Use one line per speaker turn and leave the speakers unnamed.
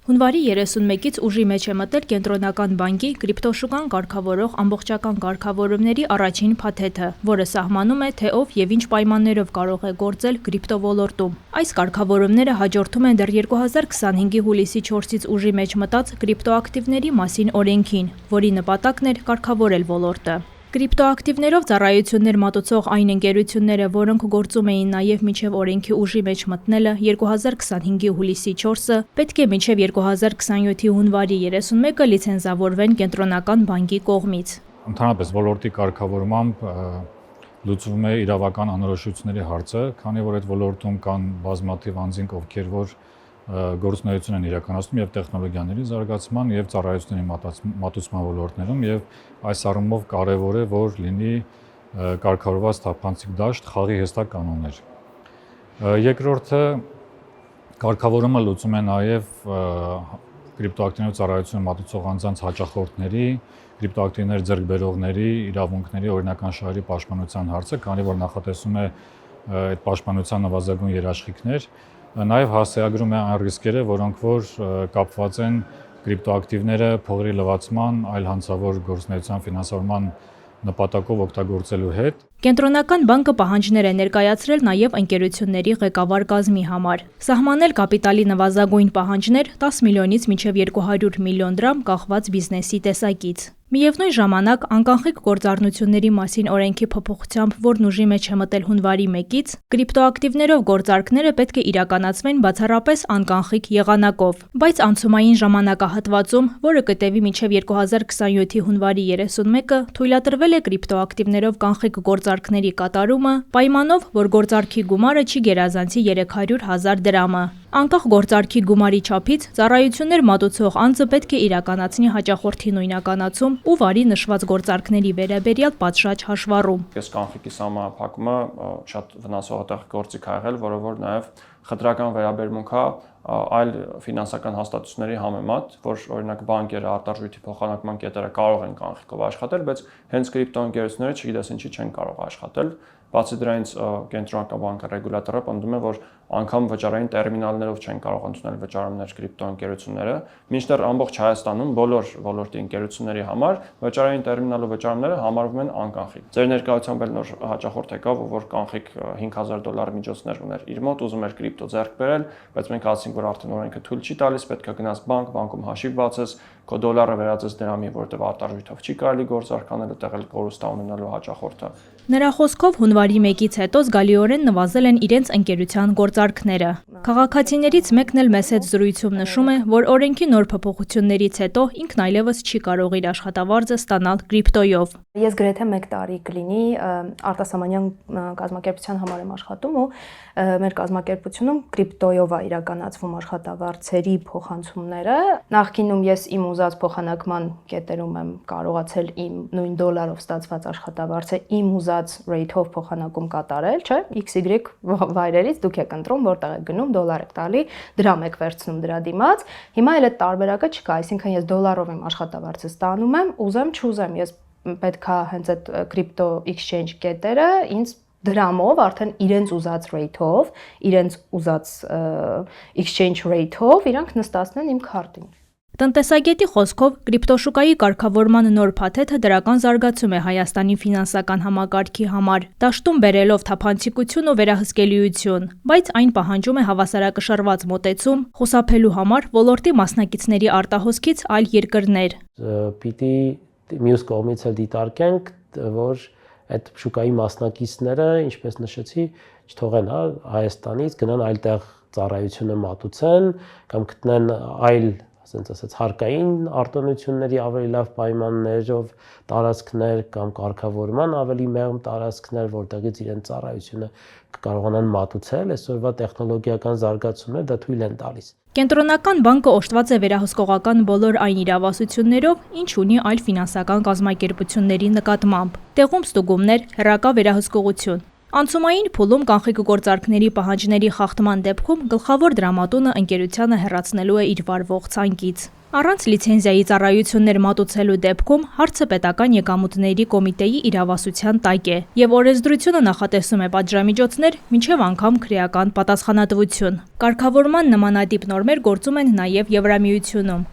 Հունվարի 31-ից ուժի մեջ է մտել Կենտրոնական բանկի կրիպտոշուկան կարգավորող ամբողջական կարգավորումների առաջին փաթեթը, որը սահմանում է, թե ով եւ ինչ պայմաններով կարող է գործել կրիպտոլորտում։ Այս կարգավորումները հաջորդում են դեռ 2025-ի հուլիսի 4-ից ուժի մեջ մտած կրիպտոակտիվների մասին օրենքին, որի նպատակն էր կարգավորել ոլորտը։ Կրիպտոակտիվներով ծառայություններ մատուցող այն ընկերությունները, որոնք գործում էին նաև մինչև օրենքի ուժի մեջ մտնելը 2025-ի հուլիսի 4-ը, պետք է մինչև 2027-ի հունվարի 31-ը լիցենզավորվեն Կենտրոնական բանկի կողմից։
Ընդհանրապես ոլորտի կարգավորմամբ լուծվում է իրավական անորոշությունների հարցը, քանի որ այդ ոլորտում կան բազմաթիվ անձինք, ովքեր որ գործունեություն են իրականացնում եւ տեխնոլոգիաների զարգացման եւ ծառայությունների մատուցման ոլորտներում եւ այս առումով կարեւոր է որ լինի կարգավորված թափանցիկ դաշտ խաղի հստակ կանոններ։ Երկրորդը կարգավորումը լուծում է նաեւ կրիպտոակտիվների ծառայություն մատուցող անձանց հաճախորդների, կրիպտոակտիվներ ձեռք բերողների իրավունքների օրինական շահերի պաշտպանության հարցը, քանի որ նախատեսում է այդ պաշտպանության նվազագույն երաշխիքներ, նաև հասցեագրում է այն ռիսկերը, որոնք որ կապված են կրիպտոակտիվները փողերի լվացման, այլ հանցավոր գործունեության ֆինանսավորման նպատակով օգտագործելու հետ։
Կենտրոնական բանկը պահանջներ է ներկայացրել նաև ընկերությունների ղեկավար կազմի համար։ Սահմանել կապիտալի նվազագույն պահանջներ 10 միլիոնից մինչև 200 միլիոն դրամ կախված բիզնեսի տեսակից։ Միևնույն ժամանակ անկախիկ գործառնությունների մասին օրենքի փոփոխությամբ, որն ուժի մեջ է մտել հունվարի 1-ից, կրիպտոակտիվներով գործարքները պետք է իրականացվեն բացառապես անկախիկ եղանակով, բայց անցումային ժամանակահատվածում, որը կտևի մինչև 2027-ի հունվարի 31-ը, թույլատրվել է կրիպտոակտիվներով կանխիկ գործարքների կատարումը, պայմանով, որ գործարքի գումարը չի գերազանցի 300,000 դրամը։ Անկախ գործարքի գումարի չափից ծառայություններ մատուցող անձը պետք է իրականացնի հաճախորդի նույնականացում ու վարի նշված գործարքների վերաբերյալ պատշաճ հաշվառում։
Այս կանխիկի սահմանափակումը շատ վնասողատեղ գործիք ա եղել, որը որ նաև խտրական վերաբերմունք է այլ ֆինանսական հաստատությունների համեմատ, որ օրինակ բանկերը, արտարժույթի փոխանակման կետերը կարող են կանխիկով աշխատել, բայց հենց կրիպտո ընկերությունները չգիտես ինչի չեն կարող աշխատել։ Բացի դրանից Կենտրոնական բանկը ռեգուլատորը պնդում է, որ անգամ վճարային տերմինալներով չեն կարող ընդունել վճարումներ կրիպտո ընկերությունները, մինչդեռ ամբողջ Հայաստանում բոլոր ոլորտի ընկերությունների համար վճարային տերմինալով վճարումները համարվում են անկանխիկ։ Ձեր ներկայությամբ էլ նոր հաճախորդ եկավ, որ կանխիկ $5,000 միջոցներ ուներ իր մոտ, ուզում էր կրիպտո ձեռք բերել, բայց մենք ասացինք, որ արդեն օրենքը թույլ չի տալիս, պետք է գնաս բանկում հաշիվ բացես, քո դոլարը վերածես դրամի, որտեղ արտարժույթով չի կարելի գործարք անել, այդտեղ էլ կորուստ ունենալու հաճախորդը։
Նրա խոսքով հունվարի 1-ից հետո զգալիորեն նվազել են իրենց ընկերության գործարքները։ Քաղաքացիներից մեկն էլ մեծ զրույցում նշում է, որ օրենքի նոր փոփոխություններից հետո ինքն այլևս չի կարող իր աշխատավարձը ստանալ կրիպտոյով։
Ես գրեթե 1 տարի կլինի արտասահմանյան կազմակերպության համար եմ աշխատում ու մեր կազմակերպությունում կրիպտոյով է իրականացվում աշխատավարձերի փոխանցումները։ Նախկինում ես իմ ուզած փոխանակման կետերում եմ կարողացել իմ նույն դոլարով ստացված աշխատավարձը իմ ուզած rate-ով փոխանակում կատարել, չէ՞, XY վայրերից դուք եք ընտրում, որտեղ եք գնում, դոլար եք տալի, դրամ եք վերցնում դրա դիմաց։ Հիմա էլ այդ տարբերակը չկա, այսինքն ես դոլարով իմ աշխատավարձը ստանում եմ, ուզեմ, չուզեմ, ես պետքա հենց այդ crypto exchange կետերը ինձ դրամով արդեն իրենց ուզած rate-ով, իրենց ուզած exchange rate-ով իրանք նստացնեն իմ քարտին։
Տնտեսագետի խոսքով կրիպտոշուկայի կարգավորման նոր փաթեթը դրական զարգացում է Հայաստանի ֆինանսական համակարգի համար, դաշտում բերելով թափանցիկություն ու վերահսկելիություն, բայց այն պահանջում է հավասարակշռված մոտեցում, խուսափելու համար ոլորտի մասնակիցների արտահոսքից այլ երկրներ։
Պիտի մյուս կողմից էլ դիտարկենք, որ այդ շուկայի մասնակիցները, ինչպես նշեցի, չթողեն Հայաստանից գնան այլտեղ ծառայությունը մատուցեն կամ գտնեն այլ ասենց ասած հարկային արտոնությունների ավելի լավ պայմաններով տարածքներ կամ կարգավորման ավելի մեղմ տարածքներ, որտեղից իրենց ծառայությունը կարողանան մատուցել, այսօրվա տեխնոլոգիական զարգացումները դա թույլ են տալիս։
Կենտրոնական բանկը օժտված է վերահսկողական բոլոր այն իրավասություններով, ինչ ունի այլ ֆինանսական կազմակերպությունների նկատմամբ՝ տեղում ստուգումներ, հեռակա վերահսկողություն։ Անցումային փուլում կանխիկգործարքների պահանջների խախտման դեպքում գլխավոր դրամատունը ընկերությանը հեռացնելու է իր վարվող ցանկից։ Առանց լիցենզիայի ծառայություններ մատուցելու դեպքում հարցը պետական եկամուտների կոմիտեի իրավասության տակ է, եւ օրենսդրությունը նախատեսում է պատժամիջոցներ մինչև անգամ քրեական պատասխանատվություն։ Կարգավորման նմանատիպ նորմեր գործում են նաեւ Եվրամիությունում։